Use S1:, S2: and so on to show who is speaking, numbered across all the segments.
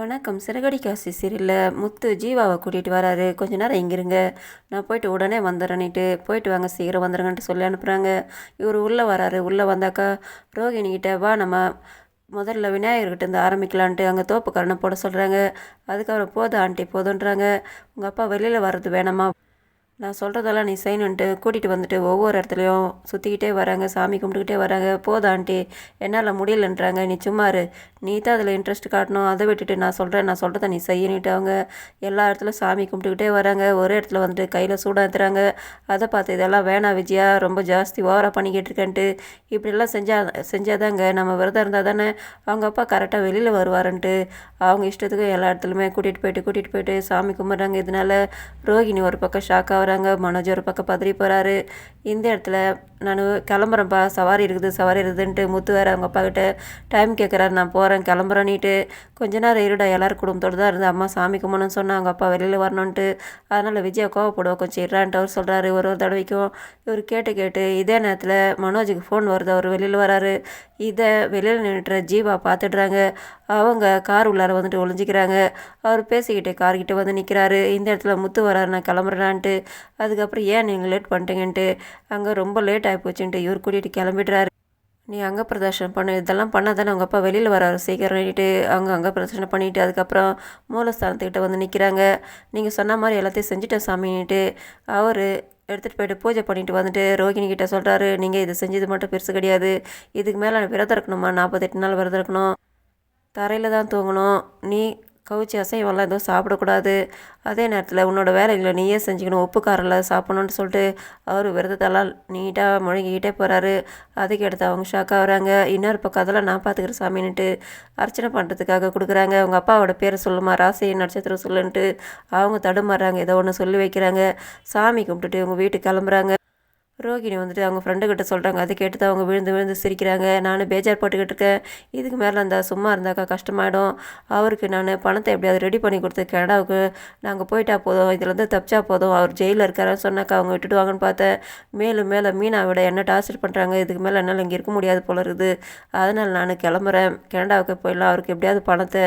S1: வணக்கம். சிறகடிக்க சீரியலில் முத்து ஜீவாவை கூட்டிகிட்டு வராரு. கொஞ்ச நேரம் இங்கிருங்க, நான் போயிட்டு உடனே வந்துடுறேன்னுட்டு, போயிட்டு வாங்க சீக்கிரம் வந்துடுங்கன்ட்டு சொல்லி அனுப்புகிறாங்க. இவர் உள்ளே வராரு. உள்ளே வந்தாக்கா ரோகிணிகிட்ட வா நம்ம முதல்ல விநாயகர்கிட்ட இருந்து ஆரம்பிக்கலான்ட்டு அங்கே தோப்புக்கரணை போட சொல்கிறாங்க. அதுக்கப்புறம் போதும் ஆண்டி போதுன்றாங்க. உங்கள் அப்பா வெளியில் வர்றது வேணாமா, நான் சொல்கிறதெல்லாம் நீ செய்யணுன்ட்டு கூட்டிகிட்டு வந்துட்டு ஒவ்வொரு இடத்துலையும் சுற்றிக்கிட்டே வராங்க, சாமி கும்பிட்டுக்கிட்டே வராங்க. போதும் ஆண்டி என்னால் முடியலன்றாங்க. நீ சும்மா இரு, நீ தான் அதில் இன்ட்ரெஸ்ட் காட்டணும், அதை விட்டுட்டு நான் சொல்கிறத நீ செய்யணுட்டு அவங்க எல்லா இடத்துலையும் சாமி கும்பிட்டுக்கிட்டே வராங்க. ஒரு இடத்துல வந்துட்டு கையில் சூடாத்துறாங்க. அதை பார்த்து இதெல்லாம் வேணாம் விஜயா, ரொம்ப ஜாஸ்தி ஓவராக பண்ணிக்கிட்டு இருக்கேன்ட்டு, இப்படிலாம் செஞ்சாதாங்க நம்ம விரதம் இருந்தால் தானே அவங்க அப்பா கரெக்டாக வெளியில் வருவாருன்ட்டு அவங்க இஷ்டத்துக்கு எல்லா இடத்துலையுமே கூட்டிகிட்டு போயிட்டு சாமி கும்பிட்றாங்க. இதனால ரோகிணி ஒரு பக்கம் ஷாக் ஆகுறாங்க. மனோஜ் ஒரு பக்கம் பதறி போகிறாரு. இந்த இடத்துல நான் கிளம்புறேன்ப்பா, சவாரி இருக்குதுன்ட்டு முத்து வேறு அவங்க அப்பா கிட்ட டைம் கேட்குறாரு. நான் போகிறேன் கிளம்புறேன்னிட்டு, கொஞ்ச நேரம் இருடா, எல்லோரும் குடும்பத்தோடு தான் இருந்து அம்மா சாமி கும்பிடணும்னு சொன்னால் அவங்க அப்பா வெளியில் வரணுன்ட்டு, அதனால் விஜயா கோவப்படுவோம் கொஞ்சம் இறான்ட்டு அவர் சொல்கிறாரு. ஒரு தடவைக்கும் இவர் கேட்டு இதே நேரத்தில் மனோஜுக்கு ஃபோன் வருது. அவர் வெளியில் வராரு. இதை வெளியில் நின்றுட்டு ஜீவா பார்த்துடுறாங்க. அவங்க கார் உள்ளார வந்துட்டு ஒளிஞ்சிக்கிறாங்க. அவர் பேசிக்கிட்டே கார்கிட்ட வந்து நிற்கிறாரு. இந்த இடத்துல முத்து வராரு, நான் கிளம்புறேனான்ட்டு. அதுக்கப்புறம் ஏன் நீங்கள் லேட் பண்ணிட்டீங்கன்ட்டு, அங்கே ரொம்ப லேட் ஆகி போச்சுன்ட்டு இவர் கூட்டிகிட்டு கிளம்பிடுறாரு. நீ அங்கே பிரதர்ஷனம் பண்ணு, இதெல்லாம் பண்ணால் தானே அவங்க அப்பா வெளியில் வராரு சீக்கிரம்ட்டு அங்கே பிரதர்ஷனம் பண்ணிவிட்டு அதுக்கப்புறம் மூலஸ்தானத்துக்கிட்ட வந்து நிற்கிறாங்க. நீங்கள் சொன்ன மாதிரி எல்லாத்தையும் செஞ்சுட்டேன் சாமின்ட்டு அவர் எடுத்துகிட்டு போயிட்டு பூஜை பண்ணிட்டு வந்துட்டு ரோகிணி கிட்ட சொல்கிறாரு. நீங்கள் இது செஞ்சது மட்டும் பெருசு கிடையாது, இதுக்கு மேலே விரதம் இருக்கணுமா, 48 நாள் விரதம் இருக்கணும், தரையில் தான் தூங்கணும், நீ கவுச்சி அசைவம்லாம் எதுவும் சாப்பிடக்கூடாது, அதே நேரத்தில் உன்னோட வேலைகளை நீயே செஞ்சுக்கணும், உப்பு காரில் சாப்பிட்ணுன்ட்டு சொல்லிட்டு அவர் விரதத்தெல்லாம் நீட்டாக முழங்கிக்கிட்டே போகிறாரு. அதுக்கு எடுத்து அவங்க ஷாக்காக வராங்க. இன்னொரு பக்கம் அதெல்லாம் நான் பார்த்துக்கிறேன் சாமின்னுட்டு அர்ச்சனை பண்ணுறதுக்காக கொடுக்குறாங்க. அவங்க அப்பாவோட பேரை சொல்லுமா, ராசி நட்சத்திரம் சொல்லுன்ட்டு அவங்க தடுமாறுறாங்க. ஏதோ ஒன்று சொல்லி வைக்கிறாங்க. சாமி கும்பிட்டுட்டு அவங்க வீட்டுக்கு கிளம்புறாங்க. ரோகிணி வந்துட்டு அவங்க ஃப்ரெண்டுக்கிட்ட சொல்கிறாங்க. அதை கேட்டு தான் அவங்க விழுந்து சிரிக்கிறாங்க. நான் பேஜார் போட்டுக்கிட்டு இருக்கேன், இதுக்கு மேலே இருந்தால் சும்மா இருந்தாக்கா கஷ்டமாயிடும், அவருக்கு நான் பணத்தை எப்படியாவது ரெடி பண்ணி கொடுத்து கனடாவுக்கு நாங்கள் போயிட்டா போதும், இதுலேருந்து தப்பிச்சா போதும், அவர் ஜெயிலில் இருக்காருன்னு சொன்னாக்கா அவங்க விட்டுடுவாங்கன்னு பார்த்தேன். மேலும் மீனா விட என்ன டார்ச்சர் பண்ணுறாங்க, இதுக்கு மேலே என்னால் இங்கே இருக்க முடியாது போல இருக்குது, அதனால் நான் கிளம்புறேன், கனடாவுக்கு போயிடலாம், அவருக்கு எப்படியாவது பணத்தை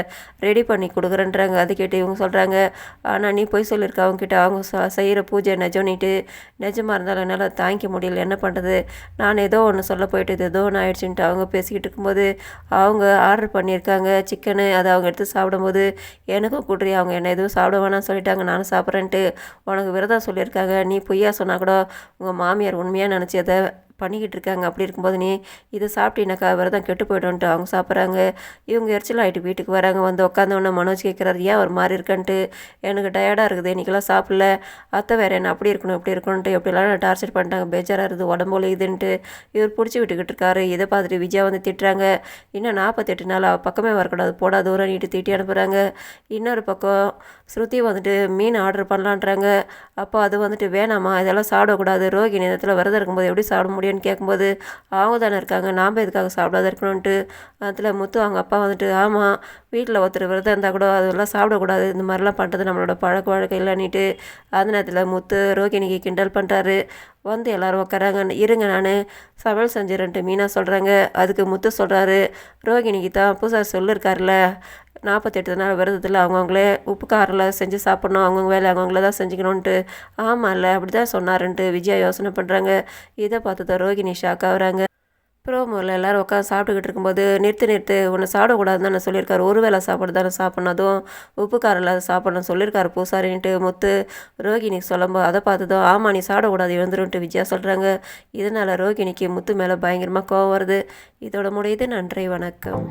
S1: ரெடி பண்ணி கொடுக்குறேன்றாங்க. அது கேட்டு இவங்க சொல்கிறாங்க. ஆனால் நீ போய் சொல்லியிருக்க அவங்கக்கிட்ட, அவங்க செய்கிற பூஜை நிஜம்னிட்டு, நிஜமாக இருந்தாலும் என்னால் தாங்கி முடியல, என்ன பண்ணுறது, நான் ஏதோ ஒன்று சொல்ல போயிட்டு இது ஏதோ ஒன்று ஆயிடுச்சுன்ட்டு அவங்க பேசிக்கிட்டு இருக்கும்போது அவங்க ஆர்டர் பண்ணியிருக்காங்க சிக்கனு, அதை அவங்க எடுத்து சாப்பிடும்போது எனக்கும் கூட்டுறி அவங்க என்ன எதுவும் சாப்பிட வேணாம்னு சொல்லிட்டாங்க, நானும் சாப்பிட்றேன்ட்டு உனக்கு விரதம் சொல்லியிருக்காங்க, நீ பொய்யா சொன்னால் கூட உங்கள் மாமியார் உண்மையாக நினச்சி அதை பண்ணிக்கிட்டு இருக்காங்க, அப்படி இருக்கும்போது நீ இதை சாப்பிட்டீனாக்கா விரதம் கெட்டு போய்டும்ன்ட்டு அவங்க சாப்பிட்றாங்க. இவங்க எரிச்சல் ஆகிட்டு வீட்டுக்கு வராங்க. வந்து உட்காந்தவொன்னே மனோஜ் கேட்குறாரு, ஏன் ஒரு மாதிரி இருக்கன்ட்டு, எனக்கு டயர்டாக இருக்குது, இன்றைக்கெல்லாம் சாப்பிடல, அத்தை வேறு என்ன அப்படி இருக்கணும் இப்படி இருக்கணுன்ட்டு எப்படிலாம் டார்ச்சர் பண்ணிட்டாங்க, பேஜாராக இருக்குது, உடம்புல இதுன்ட்டு இவர் பிடிச்சி விட்டுக்கிட்டு இருக்காரு. இதை பார்த்துட்டு விஜயா வந்து திட்டுறாங்க. இன்னும் 48 நாள் பக்கமே வரக்கூடாது, போடா தூரம் நீட்டு திட்டி அனுப்புகிறாங்க. இன்னொரு பக்கம் ஸ்ருதி வந்துட்டு மீன் ஆர்டர் பண்ணலான்றாங்க. அப்போ அது வந்துட்டு வேணாமா, இதெல்லாம் சாப்பிடக்கூடாது, ரோகிணி நேரத்தில் விரதம் இருக்கும்போது எப்படி சாப்பிட முடியும்னு கேட்கும்போது அவங்க தானே இருக்காங்க, நாம் எதுக்காக சாப்பிடாத இருக்கணும்ன்ட்டு அதில் முத்து அவங்க அப்பா வந்துட்டு ஆமாம், வீட்டில் ஒருத்தர் விரதம் இருந்தால் கூட அதெல்லாம் சாப்பிடக்கூடாது, இந்த மாதிரிலாம் பண்ணுறது நம்மளோட பழக்க வழக்கம் இல்லைன்னுட்டு அந்த நேரத்தில் முத்து ரோகிணிக்கு கிண்டல் பண்ணுறாரு. வந்து எல்லோரும் உட்காராங்க. இருங்க நான் சமையல் செஞ்சிடறேன்ட்டு மீனா சொல்கிறாங்க. அதுக்கு முத்து சொல்கிறாரு, ரோகிணிக்கு தான் பூசாரி சொல்லியிருக்காருல 48 நாள் விரதத்தில் அவங்கவுங்களே உப்பு காரில் செஞ்சு சாப்பிட்ணும், அவங்கவுங்க வேலை அவங்கவுங்கள தான் செஞ்சுக்கணுன்ட்டு, ஆமாம் இல்லை அப்படி தான் சொன்னாருன்ட்டு விஜயா யோசனை பண்ணுறாங்க. இதை பார்த்து தான் ரோகிணி ஷாக் ஆகுறாங்க. ப்ரோமோவில் எல்லோரும் உட்காந்து சாப்பிட்டுக்கிட்டு இருக்கும்போது நிறுத்து உன்னை சாப்பிடக்கூடாதுன்னு தானே சொல்லியிருக்காரு, ஒரு வேளை சாப்பிட தானே சாப்பிட்ணும், அதுவும் உப்பு காரில் சாப்பிட்ணும் சொல்லியிருக்காரு பூசாரின்ட்டு முத்து ரோகிணிக்கு சொல்லும்போது அதை பார்த்ததும் ஆமாம் நீ சாப்பிடக்கூடாது எழுந்துருன்ட்டு விஜயா சொல்கிறாங்க. இதனால் ரோகிணிக்கு முத்து மேலே பயங்கரமாக கோவம் வருது. இதோட முடியுது. நன்றி, வணக்கம்.